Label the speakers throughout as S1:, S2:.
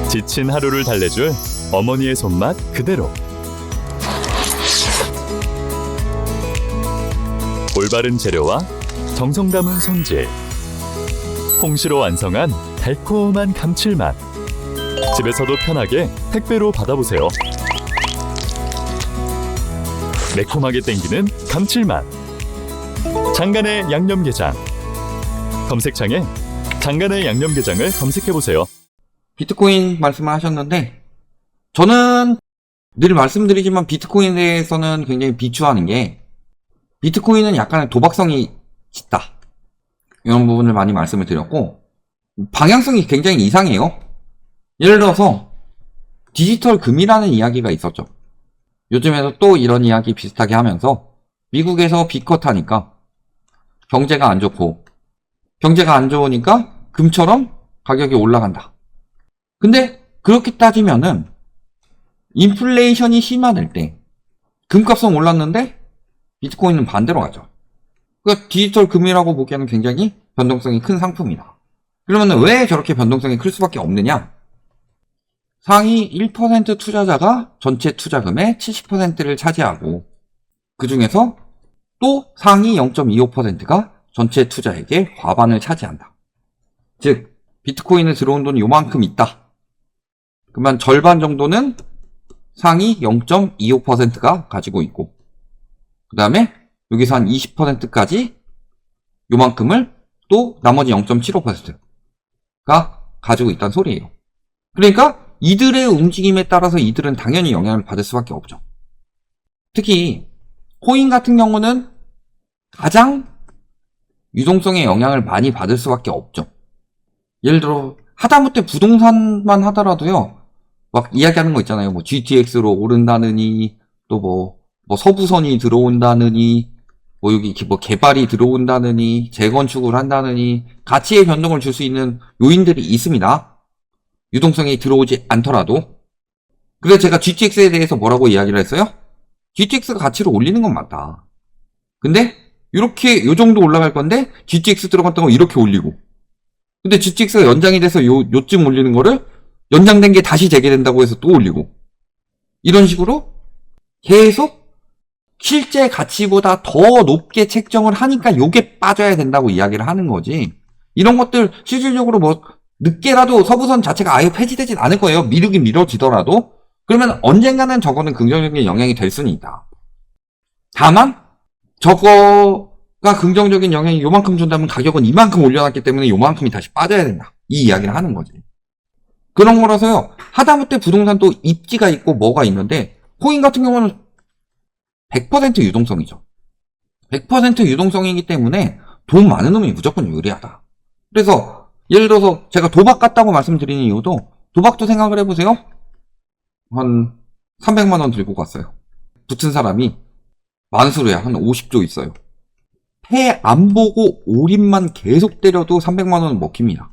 S1: 지친 하루를 달래줄 어머니의 손맛 그대로. 올바른 재료와 정성 담은 손질. 홍시로 완성한 달콤한 감칠맛. 집에서도 편하게 택배로 받아보세요. 매콤하게 땡기는 감칠맛. 장간의 양념게장. 검색창에 장간의 양념게장을 검색해보세요.
S2: 비트코인 말씀을 하셨는데, 저는 늘 말씀드리지만 비트코인에 대해서는 굉장히 비추하는 게, 비트코인은 약간의 도박성이 짙다, 이런 부분을 많이 말씀을 드렸고, 방향성이 굉장히 이상해요. 예를 들어서 디지털 금이라는 이야기가 있었죠. 요즘에도 또 이런 이야기 비슷하게 하면서 미국에서 빚컷 하니까 경제가 안 좋고, 경제가 안 좋으니까 금처럼 가격이 올라간다. 근데 그렇게 따지면은 인플레이션이 심화될 때 금값은 올랐는데 비트코인은 반대로 가죠. 그러니까 디지털 금이라고 보기에는 굉장히 변동성이 큰 상품이다. 그러면 왜 저렇게 변동성이 클 수밖에 없느냐? 상위 1% 투자자가 전체 투자금의 70%를 차지하고, 그 중에서 또 상위 0.25%가 전체 투자액의 과반을 차지한다. 즉 비트코인에 들어온 돈이 요만큼 있다. 그러면 절반 정도는 상위 0.25%가 가지고 있고, 그 다음에 여기서 한 20%까지 요만큼을 또 나머지 0.75%가 가지고 있다는 소리예요. 그러니까 이들의 움직임에 따라서 이들은 당연히 영향을 받을 수밖에 없죠. 특히 코인 같은 경우는 가장 유동성에 영향을 많이 받을 수밖에 없죠. 예를 들어 하다못해 부동산만 하더라도요, 막 이야기하는 거 있잖아요. 뭐 GTX로 오른다느니, 또 뭐 서부선이 들어온다느니, 뭐 여기 뭐 개발이 들어온다느니, 재건축을 한다느니, 가치의 변동을 줄 수 있는 요인들이 있습니다. 유동성이 들어오지 않더라도. 그래서 제가 GTX에 대해서 뭐라고 이야기를 했어요? GTX가 가치를 올리는 건 맞다. 근데 이렇게 요 정도 올라갈 건데 GTX 들어갔다고 이렇게 올리고, 근데 GTX가 연장이 돼서 요쯤 올리는 거를 연장된 게 다시 재개된다고 해서 또 올리고, 이런 식으로 계속 실제 가치보다 더 높게 책정을 하니까 요게 빠져야 된다고 이야기를 하는 거지. 이런 것들 실질적으로 뭐 늦게라도 서부선 자체가 아예 폐지되진 않을 거예요. 미루긴 미뤄지더라도. 그러면 언젠가는 저거는 긍정적인 영향이 될 수는 있다. 다만 저거가 긍정적인 영향이 요만큼 준다면 가격은 이만큼 올려놨기 때문에 요만큼이 다시 빠져야 된다, 이 이야기를 하는 거지. 그런 거라서요, 하다못해 부동산도 입지가 있고 뭐가 있는데, 코인 같은 경우는 100% 유동성이죠. 100% 유동성이기 때문에 돈 많은 놈이 무조건 유리하다. 그래서 예를 들어서 제가 도박 같다고 말씀드리는 이유도, 도박도 생각을 해보세요. 한 300만 원 들고 갔어요. 붙은 사람이 만수르야. 한 50조 있어요. 패 안 보고 올인만 계속 때려도 300만 원은 먹힙니다.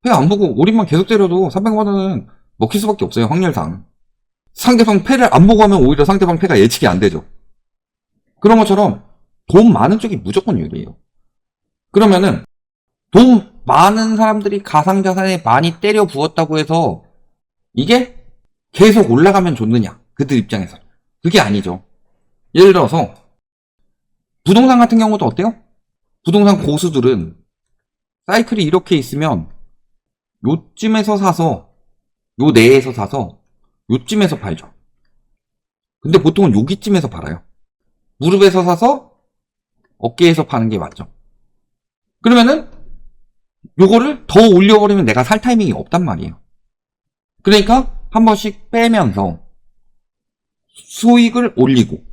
S2: 패 안 보고 올인만 계속 때려도 300만 원은 먹힐 수밖에 없어요, 확률상. 상대방 패를 안 보고 하면 오히려 상대방 패가 예측이 안 되죠. 그런 것처럼 돈 많은 쪽이 무조건 유리해요. 그러면은 돈 많은 사람들이 가상자산에 많이 때려 부었다고 해서 이게 계속 올라가면 좋느냐, 그들 입장에서. 그게 아니죠. 예를 들어서 부동산 같은 경우도 어때요? 부동산 고수들은 사이클이 이렇게 있으면 요쯤에서 사서, 요 내에서 사서 요쯤에서 팔죠. 근데 보통은 여기쯤에서 팔아요. 무릎에서 사서 어깨에서 파는 게 맞죠. 그러면은 요거를 더 올려버리면 내가 살 타이밍이 없단 말이에요. 그러니까 한 번씩 빼면서 수익을 올리고,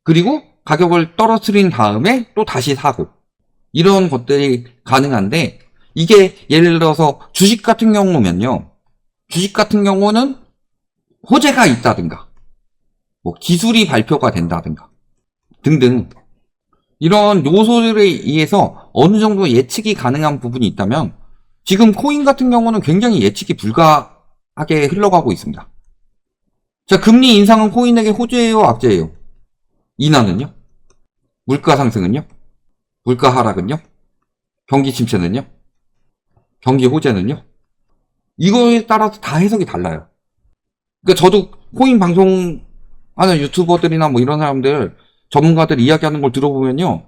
S2: 그리고 가격을 떨어뜨린 다음에 또 다시 사고, 이런 것들이 가능한데, 이게 예를 들어서 주식 같은 경우면요, 주식 같은 경우는 호재가 있다든가, 뭐 기술이 발표가 된다든가 등등, 이런 요소들에 의해서 어느 정도 예측이 가능한 부분이 있다면, 지금 코인 같은 경우는 굉장히 예측이 불가하게 흘러가고 있습니다. 자, 금리 인상은 코인에게 호재예요, 악재예요? 인하는요? 물가 상승은요? 물가 하락은요? 경기 침체는요? 경기 호재는요? 이거에 따라서 다 해석이 달라요. 그러니까 저도 코인 방송하는 유튜버들이나 뭐 이런 사람들, 전문가들 이야기하는 걸 들어보면요.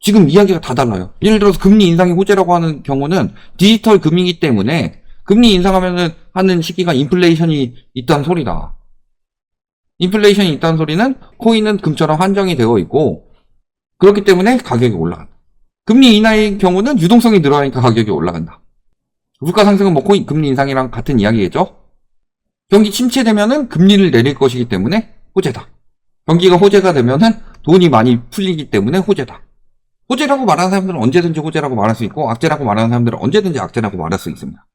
S2: 지금 이야기가 다 달라요. 예를 들어서 금리 인상이 호재라고 하는 경우는 디지털 금이기 때문에 금리 인상하면은 하는 시기가 인플레이션이 있다는 소리다. 인플레이션이 있다는 소리는 코인은 금처럼 한정이 되어 있고 그렇기 때문에 가격이 올라간다. 금리 인하의 경우는 유동성이 늘어나니까 가격이 올라간다. 물가 상승은 뭐 코인 금리 인상이랑 같은 이야기겠죠? 경기 침체되면은 금리를 내릴 것이기 때문에 호재다. 경기가 호재가 되면은 돈이 많이 풀리기 때문에 호재다. 호재라고 말하는 사람들은 언제든지 호재라고 말할 수 있고 악재라고 말하는 사람들은 언제든지 악재라고 말할 수 있습니다.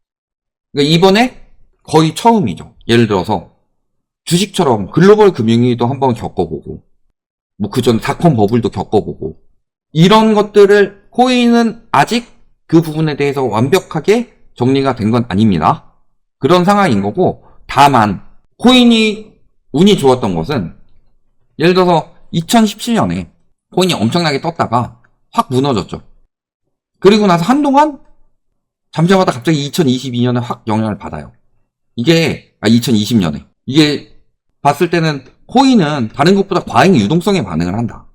S2: 그러니까 이번에 거의 처음이죠. 예를 들어서 주식처럼 글로벌 금융위기도 한번 겪어보고 뭐 그전 닷컴 버블도 겪어보고 이런 것들을 코인은 아직 그 부분에 대해서 완벽하게 정리가 된 건 아닙니다. 그런 상황인 거고 다만 코인이 운이 좋았던 것은 예를 들어서 2017년에 코인이 엄청나게 떴다가 확 무너졌죠. 그리고 나서 한동안 잠잠하다 갑자기 2022년에 확 영향을 받아요. 2020년에. 이게 봤을 때는 코인은 다른 것보다 과잉 유동성에 반응을 한다.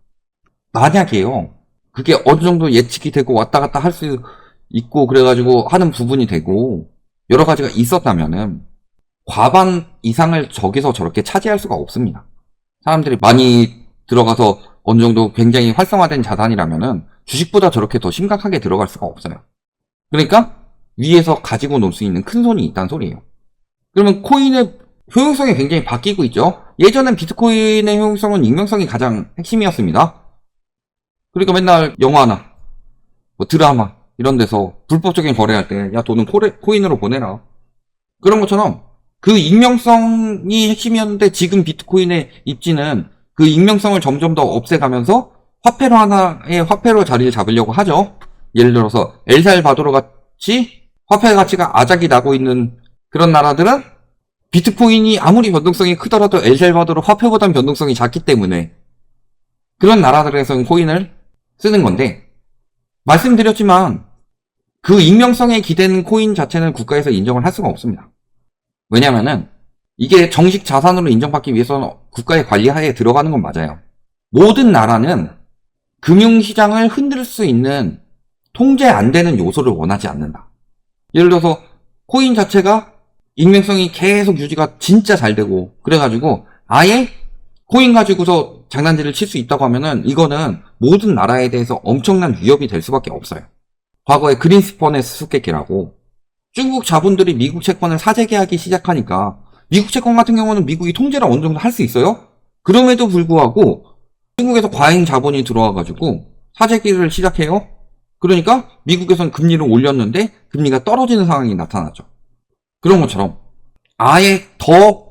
S2: 만약에요. 그게 어느 정도 예측이 되고 왔다 갔다 할 수 있고 그래가지고 하는 부분이 되고 여러 가지가 있었다면은 과반 이상을 저기서 저렇게 차지할 수가 없습니다. 사람들이 많이 들어가서 어느 정도 굉장히 활성화된 자산이라면은 주식보다 저렇게 더 심각하게 들어갈 수가 없어요. 그러니까 위에서 가지고 놀 수 있는 큰 손이 있다는 소리예요. 그러면 코인의 효용성이 굉장히 바뀌고 있죠. 예전엔 비트코인의 효용성은 익명성이 가장 핵심이었습니다. 그러니까 맨날 영화나 뭐 드라마 이런 데서 불법적인 거래할 때 야 돈은 코인으로 보내라. 그런 것처럼 그 익명성이 핵심이었는데 지금 비트코인의 입지는 그 익명성을 점점 더 없애가면서 화폐로 하나의 화폐로 자리를 잡으려고 하죠. 예를 들어서 엘살바도르 같이 화폐 가치가 아작이 나고 있는 그런 나라들은 비트코인이 아무리 변동성이 크더라도 엘살바도르 화폐보다는 변동성이 작기 때문에 그런 나라들에서는 코인을 쓰는 건데 말씀드렸지만 그 익명성에 기댄 코인 자체는 국가에서 인정을 할 수가 없습니다. 왜냐면은 이게 정식 자산으로 인정받기 위해서는 국가의 관리하에 들어가는 건 맞아요. 모든 나라는 금융시장을 흔들 수 있는 통제 안 되는 요소를 원하지 않는다. 예를 들어서 코인 자체가 익명성이 계속 유지가 진짜 잘 되고 그래가지고 아예 코인 가지고서 장난질을 칠 수 있다고 하면은 이거는 모든 나라에 대해서 엄청난 위협이 될 수밖에 없어요. 과거에 그린스펀의 수수께끼라고 중국 자본들이 미국 채권을 사재기하기 시작하니까 미국 채권 같은 경우는 미국이 통제를 어느 정도 할 수 있어요. 그럼에도 불구하고 중국에서 과잉 자본이 들어와가지고 사재기를 시작해요. 그러니까 미국에서는 금리를 올렸는데 금리가 떨어지는 상황이 나타나죠. 그런 것처럼 아예 더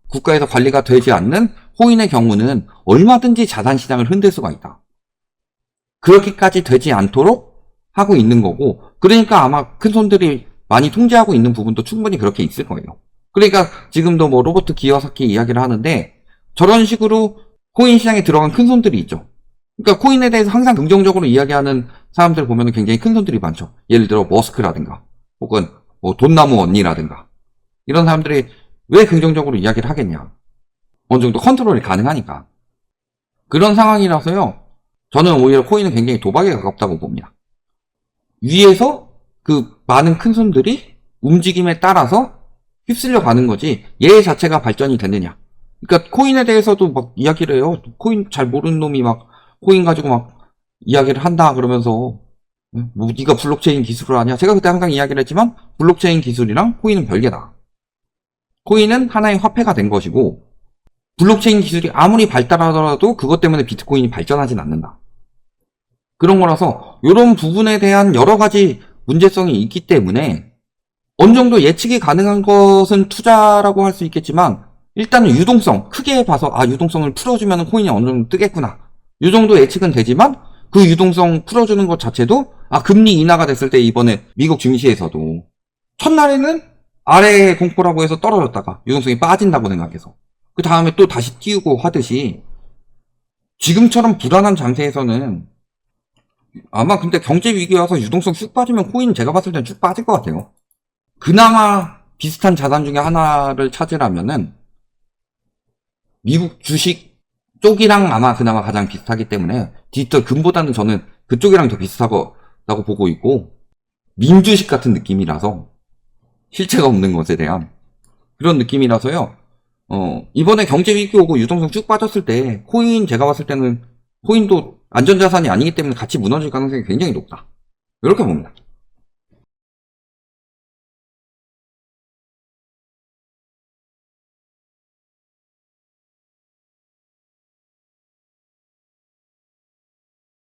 S2: 국가에서 관리가 되지 않는 코인의 경우는 얼마든지 자산시장을 흔들 수가 있다. 그렇게까지 되지 않도록 하고 있는 거고 그러니까 아마 큰 손들이 많이 통제하고 있는 부분도 충분히 그렇게 있을 거예요. 그러니까 지금도 뭐 로버트 기요사키 이야기를 하는데 저런 식으로 코인 시장에 들어간 큰 손들이 있죠. 그러니까 코인에 대해서 항상 긍정적으로 이야기하는 사람들 보면 굉장히 큰 손들이 많죠. 예를 들어 머스크라든가 혹은 뭐 돈나무 언니라든가 이런 사람들이 왜 긍정적으로 이야기를 하겠냐. 어느 정도 컨트롤이 가능하니까. 그런 상황이라서요. 저는 오히려 코인은 굉장히 도박에 가깝다고 봅니다. 위에서 그 많은 큰 손들이 움직임에 따라서 휩쓸려 가는 거지 얘 자체가 발전이 됐느냐. 그러니까 코인에 대해서도 막 이야기를 해요. 코인 잘 모르는 놈이 막 코인 가지고 막 이야기를 한다 그러면서 뭐 네가 블록체인 기술을 아냐. 제가 그때 항상 이야기를 했지만 블록체인 기술이랑 코인은 별개다. 코인은 하나의 화폐가 된 것이고 블록체인 기술이 아무리 발달하더라도 그것 때문에 비트코인이 발전하진 않는다. 그런 거라서 이런 부분에 대한 여러 가지 문제성이 있기 때문에 어느 정도 예측이 가능한 것은 투자라고 할 수 있겠지만 일단은 유동성, 크게 봐서 유동성을 풀어주면 코인이 어느 정도 뜨겠구나. 이 정도 예측은 되지만 그 유동성 풀어주는 것 자체도 금리 인하가 됐을 때 이번에 미국 증시에서도 첫날에는 아래 공포라고 해서 떨어졌다가 유동성이 빠진다고 생각해서 그 다음에 또 다시 띄우고 하듯이 지금처럼 불안한 장세에서는 아마 근데 경제 위기 와서 유동성 쑥 빠지면 코인 제가 봤을 땐 쭉 빠질 것 같아요. 그나마 비슷한 자산 중에 하나를 찾으라면은 미국 주식 쪽이랑 아마 그나마 가장 비슷하기 때문에 디지털 금보다는 저는 그쪽이랑 더 비슷하다고 보고 있고, 민주식 같은 느낌이라서 실체가 없는 것에 대한 그런 느낌이라서요. 이번에 경제 위기 오고 유동성 쭉 빠졌을 때 코인, 제가 봤을 때는 코인도 안전자산이 아니기 때문에 같이 무너질 가능성이 굉장히 높다, 이렇게 봅니다.